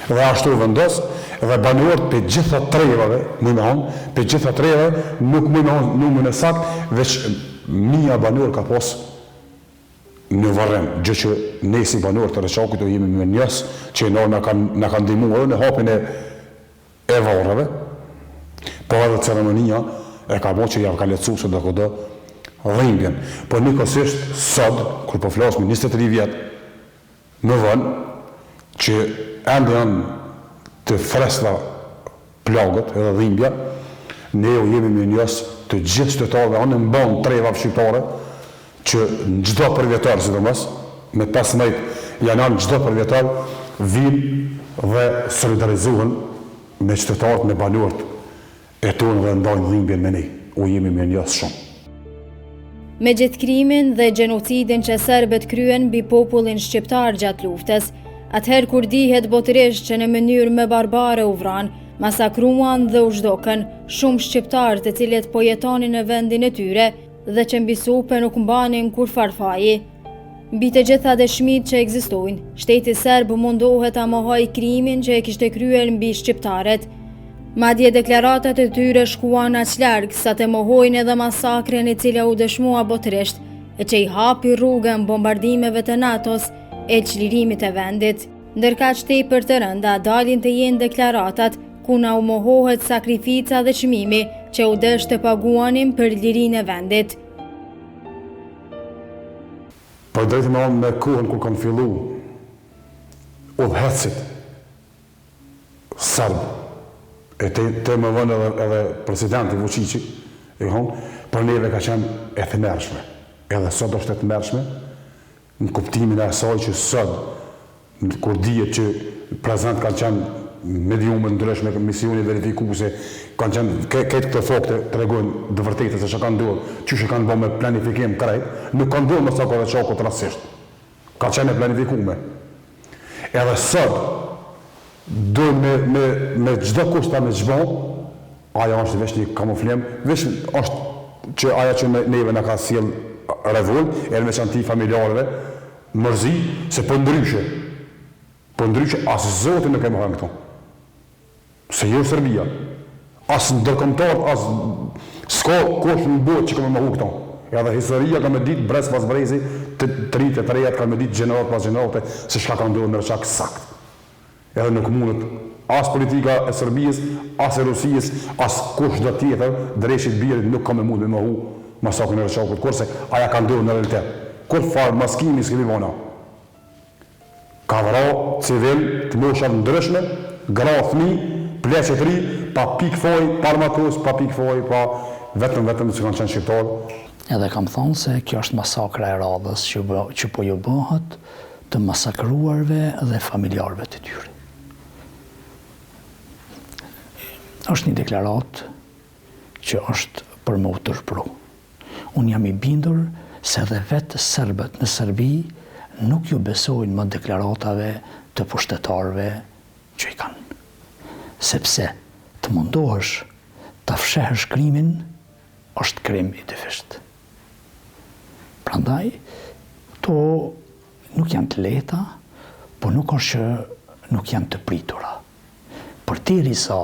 Dhe ashtu vendos, dhe banorët për gjitha trevave, për gjitha trevave, nuk më me honë numën e sakt, veç 1000 banorë ka pas në varrim, gjë që ne si banorë të Reçakut do jemi me njës, që na kanë ndihmu edhe në hapjen e varreve, po edhe ceremonia e ka bërë që ja ka lehtësuar se do kodo dhimbjen. Po nikosisht sot, kur po flas me 23 vjet, më vonë që ende janë të freskëta plagët edhe dhimbja, ne u jemi me njës të gjithë qytetarëve, anë mban treva shqiptare, që në gjdo përvjetar, sidomos, me 15 janar në gjdo përvjetar, vinë dhe solidarizohen me qytetarët, me banorët e tonë dhe ndajnë dhimbjen me ne. U jemi me njës shumë. Me gjithë krimin dhe gjenocidin që serbët kryen mbi popullin shqiptar gjatë luftës, atëherë kur dihet botërisht që në mënyrë më barbare u vranë, masakruan dhe u zhdokën shumë shqiptarë të cilët po jetonin në vendin e tyre, dhe që mbi supe nuk mbanin kur farfaji. Mbi të gjitha dëshmit që ekzistojnë, shteti serb mundohet ta mohoj krimin që e kishte kryer mbi shqiptarët. Madje deklaratat e tyre shkuan aq larg sa të mohojnë edhe masakren e cila u dëshmua botërisht, e që i hapi rrugën bombardimeve të NATO-s e çlirimit e vendit. Ndërkaq tepër të rënda dalin të jenë deklaratat ku na u mohohet sakrifica dhe çmimi që u dësh të paguanim për lirinë e vendit. Po drejtë me kohën kur kanë fillu udhëhecit serb, e të më vënë edhe presidenti Vučići, për neve ka qenë e thëmershme, edhe sot është e thëmershme, në kuptimin e asaj që sot, kur dihet që prezent kanë qenë mediume ndryshme, misioni verifikuese, kanë qenë këtë këto fakte tregojnë të vërtetë se çka kanë ndodhur, çuçi kanë bërë me planifikim krejt, nuk kanë ndodhur mos apo Reçakut rastësisht. Ka qenë planifikuar. Edhe sot do me çdo kusht ta me çbon, ajo është vetëm një kamuflim, vetëm është që ajo që neve na ka sjell revolt, edhe me çanti familjarëve, mërzi se po ndryshe. Po ndryshe as Zoti nuk e mohon këto. Se jo Serbia, as ndërkombëtar, as s'ka kush në botë që ka më mohu këto. Edhe historia ka me ditë brez pas brezi, të rritë të rejat ka me ditë gjenerat pas gjenerate, se shka ka ndodhur në Reçak sakt. Edhe nuk mundet as politika e Serbisë, as e Rusisë, as kush do tjetër, dreshit birit nuk ka me mund me mohu masakrin e Reçakut, kurse aja ka ndodhur në realitet. Kur farë maskimi s'kemi vona. Ka vra civil të moshat ndryshme, gra fëmijë, pleqe të ri, pa pikë foj, pa armatos, pa pikë foj, pa vetëm që kanë qenë shqiptarë. Edhe kam thonë se kjo është masakra e radhës që po ju bëhet të masakruarve dhe familjarve të tyre. Është një deklarat që është për më u tërpru. Unë jam i bindur se dhe vetë serbët në Serbi nuk ju besojnë më deklaratave të pushtetarve që i kanë. Sepse të mundohesh të fshehësh krimin është krim i dyfisht. Prandaj, to nuk janë të lehta, por nuk është që nuk janë të pritura. Përderisa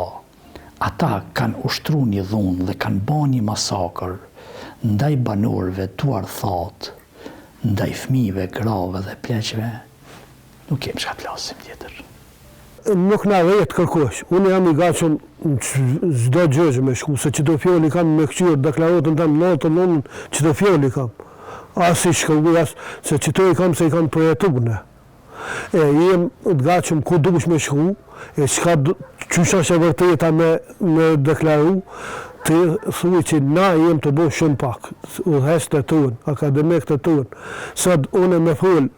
ata kanë ushtruar një dhunë dhe kanë bërë një masakër ndaj banorëve tuar thatë, ndaj fëmijëve, grave dhe pleqeve, nuk kemi çka flasim tjetër. Nuk na vetë kërkosh. Unë jam i gatshëm çdo gjë me shku, se çdo fjali kam me këqyr deklaratën tam natën, çdo fjali kam. As i shkruaj as se çdo i kam se i kam projektuar. Jem të gatshëm ku duhesh me shku, çka çysha është e vërteta me deklaru, të thuaj që na jem të bëjmë shumë pak, udhëhecët tonë, akademikët tonë. Sot unë me fol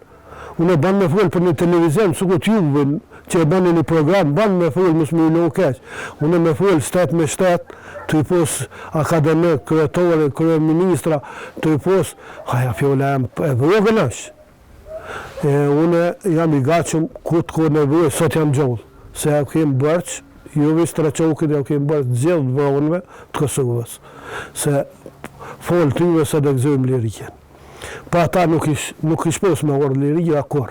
për një televizion, sukur juve që e bënë një program, banë me fol mos më lo keq. Unë me fol shtet me shtet, të i pos akademik, kryetore, kryeministra, të i pos, haja fjolla jam e vogël është. Unë jam i gatshëm ku të nevojë, sot jam gjallë. se ja kemë bërç, jo veç Treqokit, ja kemë bërç gjithë vronëve të Kosovës. Se folë tyve se dhe gëzojmë lirikën. Pa ata nuk ish pos me orë lirikë akor.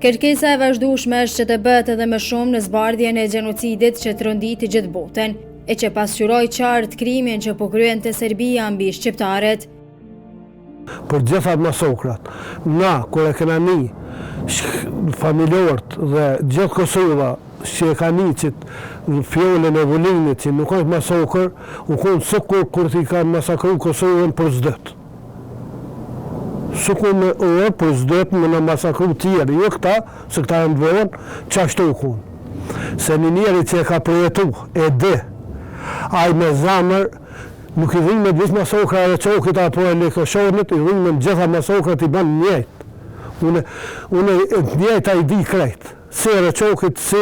Kërkesa e vazhdueshme është që të bëhet edhe më shumë në zbardhjen e gjenocidit që tronditi gjithë botën, e që pasqyroi qartë krimin që po kryente Serbia mbi shqiptarët. Për gjitha masokrat, na, kur e kena ni, familjarët dhe gjithë Kosova, që e ka ni që fjollën e Vullinit, që nuk është masokër, u konë sëkur kur t'i kanë masakru Kosovën për zdët. Sëkur me orë për zdët me në masakru tjerë, jo këta, se këta e në dvojën, që ashtu u konë. Se një njeri që e ka përjetu, e dhe, aj me zamër, nuk i dhinë me gjithë masokra e Qokit apo e Lekëshonit, i dhinë me gjitha masokrat i banë njëjtë. Une njëjta i di krejtë. Se e Qokit, se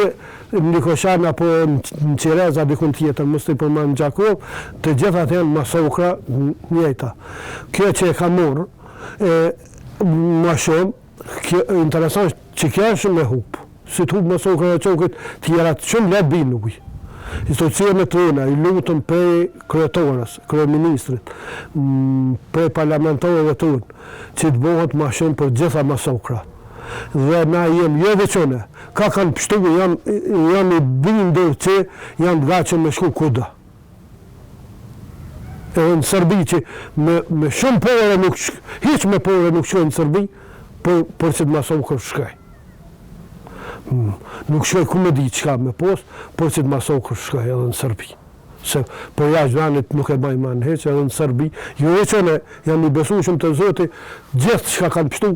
në Lekëshan apo në Qireza, dikun tjetër, mështë i përma në Gjakov, të gjitha të janë masokra njëjta. Kjo që e ka morë, ma shumë, interesant që kjo është me hupë. Si të hupë masokra e Qokit, tjera të shumë le binuj. Institucione tona, i lutëm prej kryetorës, kryeministrit, prej parlamentarëve tonë, që të bëhet ma shumë për gjitha masokra. Dhe na jem jo veçone, ka kanë pështu, jam i bindur që janë të gacën me shku kuda. Edhe në Serbi që me shumë pore nuk shkoj, hiq me pore nuk shkoj në Serbi, për që të masokër shkoj. Nuk shkoj ku me di qka me post, por që të masokër shkoj edhe në Serbi. Se për jashtë venit nuk e baj ma në heq edhe në Serbi. Jo e qëne jam i besu shumë të Zoti, gjithë shka kanë pështu,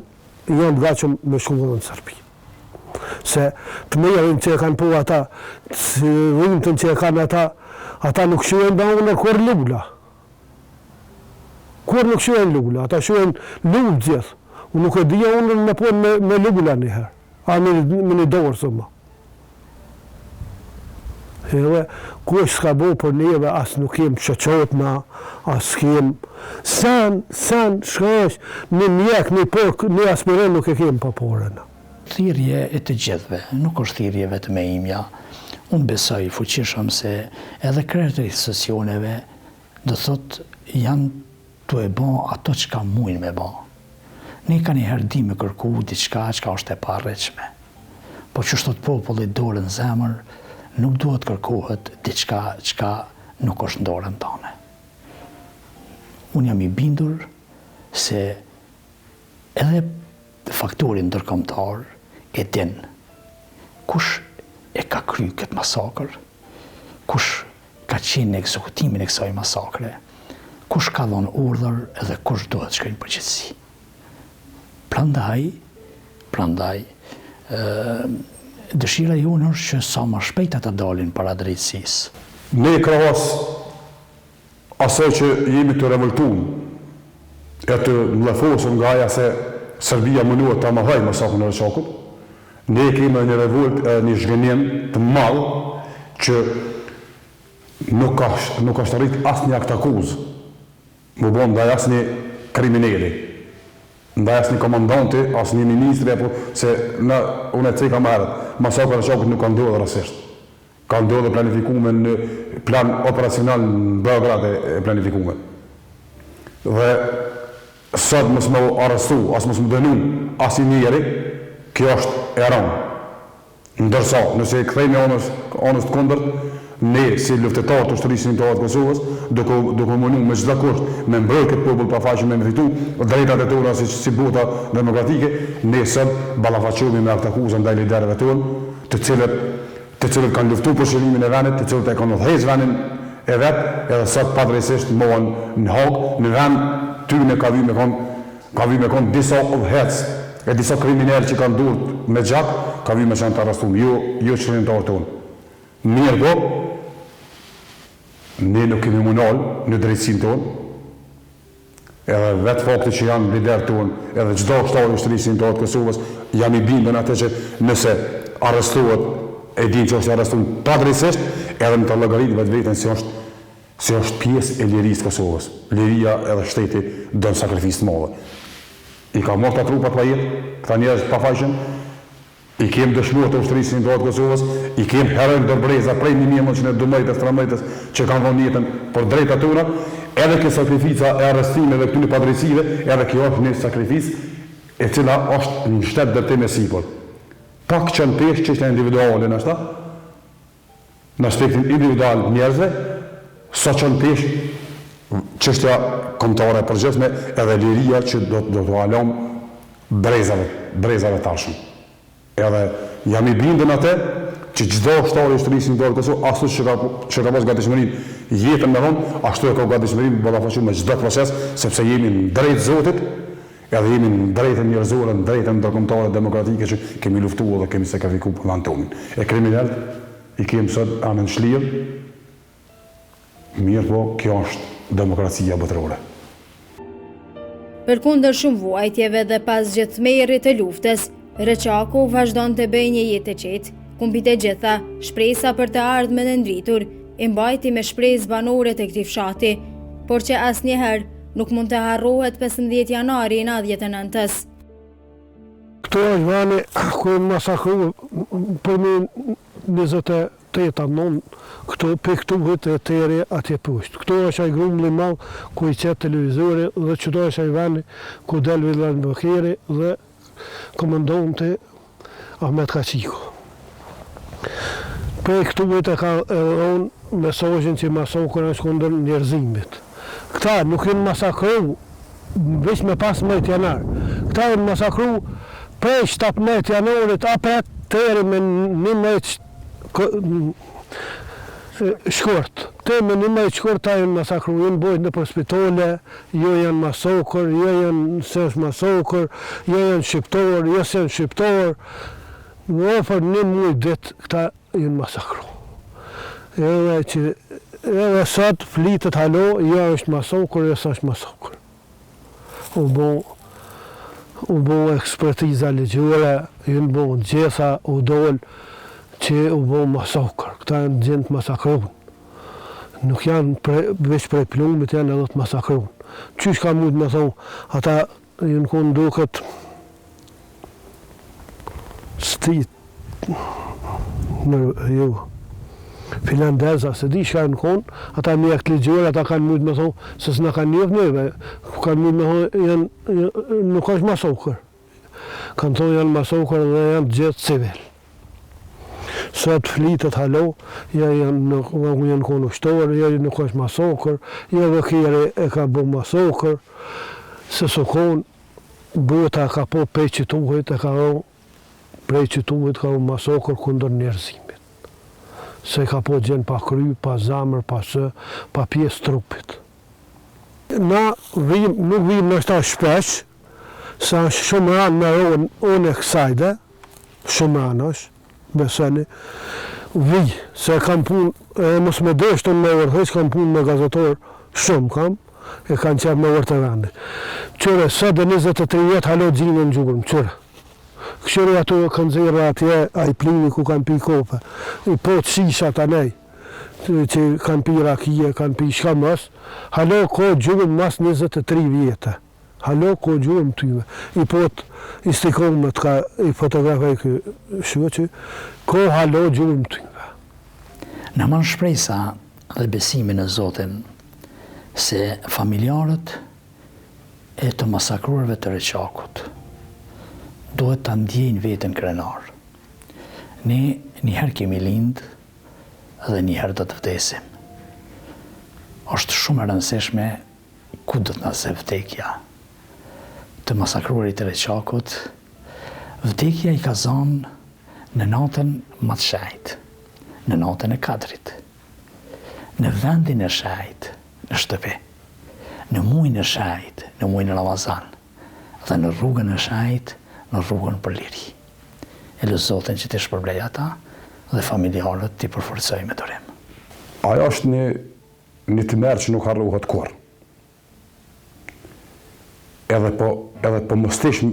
janë të gacëm me shku edhe në Serbi. Se të mejerin që e kanë po ata, të rrimëtën që e kanë ata nuk shuen da unë kur lula. Kur nuk shuen lula, ata shuen lullë gjithë. Unë nuk e dhja unë me po me lula njëherë. A me një dorë së më. Edhe, ku është s'ka bo për neve, asë nuk jem qëqot na, asë kem, sen, shka është, një mjek, një aspirin nuk e kem për porën. Thirrje e të gjithve, nuk është thirrje vetëm e imja. Unë besoj fuqishëm se edhe krerët e sesioneve do thot janë të e bon ato që ka mujnë me bon. Ne ka njëherë di me kërku diçka që është e parreqme. Po që shtot populli dorë në zemër, nuk duhet kërkohet diçka që nuk është në dorën tone. Unë jam i bindur se edhe faktorin ndërkombëtar e din kush e ka kry këtë masakër, kush ka qenë në ekzekutimin e kësaj masakre, kush ka dhënë urdhër edhe kush duhet shkojnë përgjithësi. Prandaj, dëshira jonë është që sa më shpejt ata dalin para drejtësisë. Ne krahas asaj që jemi të revoltuar, e të mlefosur nga aja se Serbia mënuat të amahaj masakën e Reshokut, ne kemi një revolt, një zhgënjem të madh që nuk është arrit asë një akt akuzë, më bon ndaj asë një kriminali. Ndaj asë një komandanti, asë një ministri, se unë e ceka marët, masakra e Reshokut nuk ka ndodhur rasisht. Ka ndodhur planifikume në plan operacional në Beograd e planifikume. Dhe sot mos më arrestu, as mos më dënu, as i njeri, kjo është e rënë. Ndërsa, nëse i kthejmë anës të kundërt, ne si luftëtarë të ushtrisë shënimtare të Kosovës, duke mënu me çdo kusht me mbrojtje këtë popull pafaqëm me fitu drejtat e tona si bota demokratike, ne sot ballafaqohemi me akt akuzë ndaj liderëve tonë, të cilët kanë luftuar për shërimin e vendit, të cilët e kanë udhëhequr vendin e vet, edhe sot padrejtisht mohon në Hag, në vend tyne ka vijë me kon disa udhëhec e disa kriminalë që kanë durr me gjak, ka vijë me çanta arrestuar, jo shërimtarët tonë. Mirë do, ne nuk kemi munal në drejtësin tonë, edhe vetë fakti që janë lider tonë, edhe çdo ushtari i ushtrisë shënimtare të Kosovës, jam i bindur atë që nëse arrestohet, e din që është arrestuar padrejtisht, edhe në të llogaritë vetveten si është pjesë e lirisë të Kosovës. Liria edhe shteti don sakrificë të madhe. I ka marrë trupat pa jetë, këta njerëz pafajshëm, I kemi dëshmuar të ushtrisë sindikate të Kosovës, i kemi herën ndërbreza prej 1912-13 që kanë dhënë jetën për drejtat tona, edhe kjo sakrifica e arrestimeve këtyre padrejtësive, edhe kjo është një sakrificë e cila është në shtet dërtim e sipër. Pak që në pesh çështja individuale në aspektin individual njerëzve, sa që në pesh çështja kombëtare e përgjithshme edhe liria që do të alom brezave tashëm. Edhe jam i bindën atë që çdo ushtari i ushtrisë sindikate të Kosovës, ashtu që ka pas gatishmërinë jetën me vonë, ashtu e ka gatishmërinë ballafaqur me çdo proces, sepse jemi në drejt Zotit, edhe jemi në drejtën njerëzore, në drejtën ndërkombëtare demokratike që kemi luftuar dhe kemi sakrifikuar për vëndin tonë. E kriminalët i kemi sot anën shlirë, mirë po kjo është demokracia botërore. Përkundër shumë vuajtjeve dhe pas gjithëmerrit të luftës, Reçaku vazhdon të bëjë një jetë të qetë, kumbit e gjitha, shpresa për të ardhmen e ndritur, i mbajti me shpresë banore të këtij fshati, por që asnjëherë nuk mund të harrohet 15 janari i 99-s. Këto është vani ku e masakru për me 28-9, këto pe këtu hëtë e teri atje poshtë. Këto është ai grumulli i madh ku i qetë televizori dhe çdo është ai vani ku del Villan Bakeri dhe komandonte Ahmet Kaçiko. Për këtu e ka dhënë mesazhin që masakra është kundër njerëzimit. Këta nuk janë masakru veç me 15 janar. Këta janë masakru prej 17 janarit apet tëri me 11 shkurt. Te me 11 shkurt ta janë masakru, janë bojt në për spitole, jo janë masakër, jo janë sesh masakër, jo janë shqiptor, jo janë shqiptor. Në ofër 1 muaj dit këta janë masakru. Edhe sot flitet halo, jo është masakër, jo është masakër. U bo ekspertiza ligjore, janë bo gjesa, u dol që u bo masakër. Këta janë gjendë masakron. Nuk janë veç prej plumit, janë edhe të masakron. Qysh ka mujtë me thonë, ata janë konë duket stit në ju. Finlandeza, se di shka në konë, ata mjek të ligjore, ata kanë mujtë me thonë, se s'na kanë njëf njëve, kanë mujtë me thonë, nuk është masakër. Kanë thonë janë masakër dhe janë gjithë civil. Sot flitet halo, ja janë konë ushtorë, ja nuk është masakër, ja dhe kjeri e ka bo masakër, se së konë, bëta ka po prej qituhit, e ka o prej qituhit ka o masakër kundër njerëzimit. Se ka po gjenë pa kry, pa zamër, pa së, pa pjesë trupit. Na nuk vim në shta shpesh, sa shumë ranë me unë e kësajde, shumë ranë është, beseni, se kam pun, mos me deshtën me vërtheq, kam pun me gazetor shumë kam, e kanë qep me vërtë rande. Qëre, sot dhe 23 jetë halo gjinë në gjurëm, qëre. Këshëri ato kanë zirë atje, a i plini ku kanë pi kope, i po të shishat anej, që kanë pi rakije, kanë pi shka mas, halo ko gjurëm mas 23 vjetë. Halo ko gjurëm tyve, i pot i stikon me t'ka i fotografaj kë shqoqë, ko halo gjurëm tyve. Në manë shpresa dhe besimin e Zotin se familjarët e të masakruarve të Reçakut duhet të ndjejnë vetën krenar. Ne njëherë kemi lindë dhe njëherë do të vdesim. Është shumë e rëndësishme ku do të nëse vdekja. Të masakruarit të Reçakut, vdekja i ka zonë në natën më të shajtë, në natën e Kadrit, në vendin e shajtë, në shtëpi, në muajin e shajtë, në muajin e Ramazan, dhe në rrugën e shajtë, në rrugën për liri. E lë Zotin që të shpërblej ata dhe familjarët të përforcoj me durim. Ajo është një të merë që nuk harrohet kur. Edhe po mëstish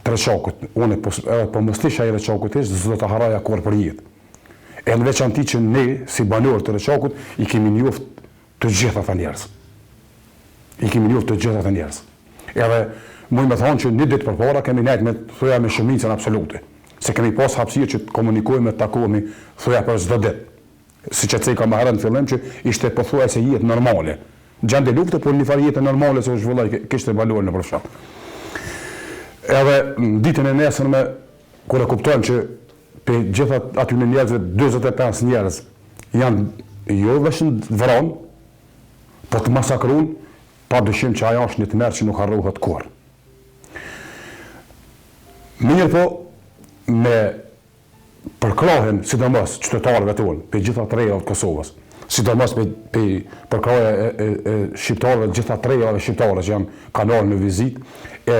të Reçakut, edhe po mëstish a i Reçakut ishtë, dhe do të haraja kur për jetë. E në veçanti që ne, si banorë të Reçakut, i kemi njoft të gjitha të njerëz. I kemi njoft të gjitha të njerëz. Edhe muj me thonë që një ditë përpara kemi nejtë me shumicën absolute. se kemi pas hapësirë që të komunikojmë, të takohemi, thoya për çdo ditë. Siç e thënë më herët në fillim që ishte pothuajse jetë normale. Gjande lufte, por një farë jetë normale se u zhvilloi, kishte baluar në përfshat. Edhe në ditën e nesërme, kur e kuptojmë që pe gjitha aty në njerëzve 45 njerëz janë jo vetëm vrarë, po të masakruan, pa dyshim që ajo është një tmerr që nuk harrohet kurrë. Mirë po, me përkrahen, sidomos qytetarëve tonë, pe gjitha trejave të Kosovës, sidomos pe përkraje e shqiptarëve, gjitha trejave shqiptare që janë kanë ardhur në vizitë, e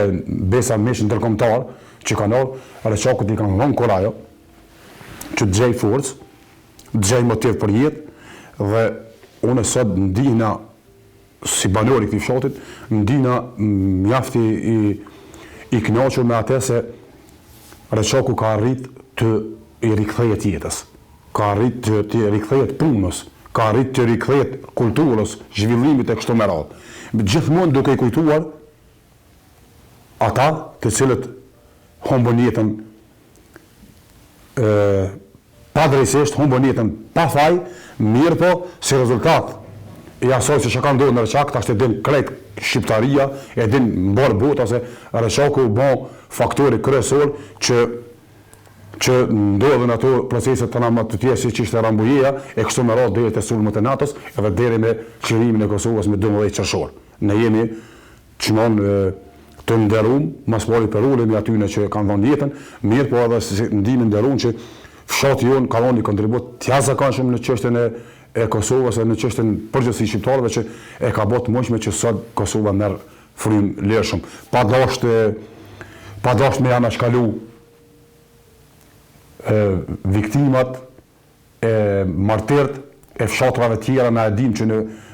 besa mish ndërkombëtar që kanë ardhur, Rechakut i kanë dhënë kurajo, që gjej forcë, gjej motiv për jetë, dhe unë sot ndihna si banor i këtij fshatit, ndihna mjafti i kënaqur me atë se Rechaku ka arrit të i rikthehet jetës, ka arrit të i rikthehet punës, ka arrit të rikthehet kulturës, zhvillimit e kështu me radhë. Gjithmonë duke i kujtuar ata të cilët humbën jetën pa drejtësisht, humbën jetën pa faj, mirë po si rezultat i asaj që ka ndodhur në Rechak, tash e din krejt shqiptaria, e din mbar bota se Rechaku u bë faktori kryesor që ndodhen ato proceset të tjera siç ishte Rambujeja, e kështu me radhë deri te sulmet e NATO-s, edhe deri me çlirimin e Kosovës me 12 qershor. Ne jemi çmon të nderuar, mas pari për ulemi aty në që kanë dhënë jetën, mirë po edhe ndihmë nderuar që fshati jon ka dhënë kontribut të jashtëzakonshëm në çështjen e Kosovës, në çështjen përgjithësi shqiptarëve që e ka bërë të mundshme që sot Kosova merr frym lirshëm. Pa dashur me anashkalu viktimat e martirt e fshatrave tjera, na e dim që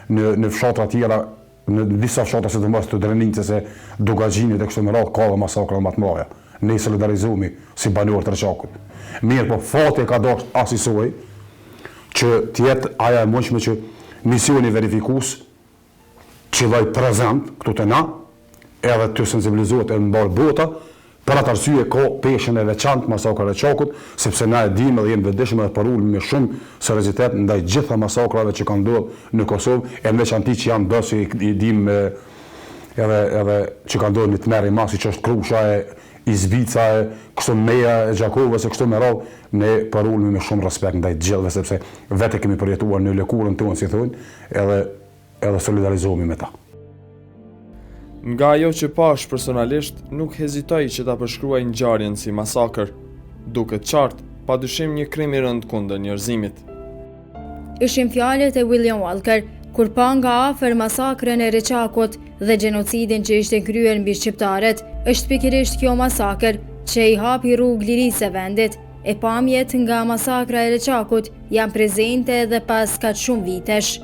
në fshatra tjera, në disa fshatra sidomos të Drenicës e Dugaxhinit e kështu me radhë ka dhe masakra më të mëdha. Ne solidarizohemi si banor të Rechakut. Mirë, po fati ka dashur asisoj që të jetë aja e mundshme që misioni verifikues qilloj prezant këtu te na, edhe të sensibilizohet e mbar bota. Për atë arsye ka peshën e veçantë masakra e Rechakut, sepse na e dimë dhe jemi vetëdijshëm edhe për ulëm me shumë seriozitet ndaj gjitha masakrave që kanë ndodhur në Kosovë, e në veçanti që janë do që i dimë edhe që kanë ndodhur në tmerr i masi që është Krusha e Izbica e kështu Meja e Gjakovës e kështu me radhë, ne për ulëm me shumë respekt ndaj gjithëve, sepse vetë kemi përjetuar në lëkurën tonë, si thonë, edhe solidarizohemi me ta. Nga ajo që pash personalisht, nuk hezitoj që ta përshkruaj ngjarjen si masakër, duket qartë, padyshim një krim i rënd kundër njerëzimit. Ishin fjalët e William Walker, kur pa nga afër masakrën e Rechakut dhe gjenocidin që ishte kryer mbi shqiptarët. Është pikërisht kjo masakër që i hapi rrugë lirisë së vendit, e pamjet nga masakra e Rechakut janë prezente edhe pas kaq shumë vitesh.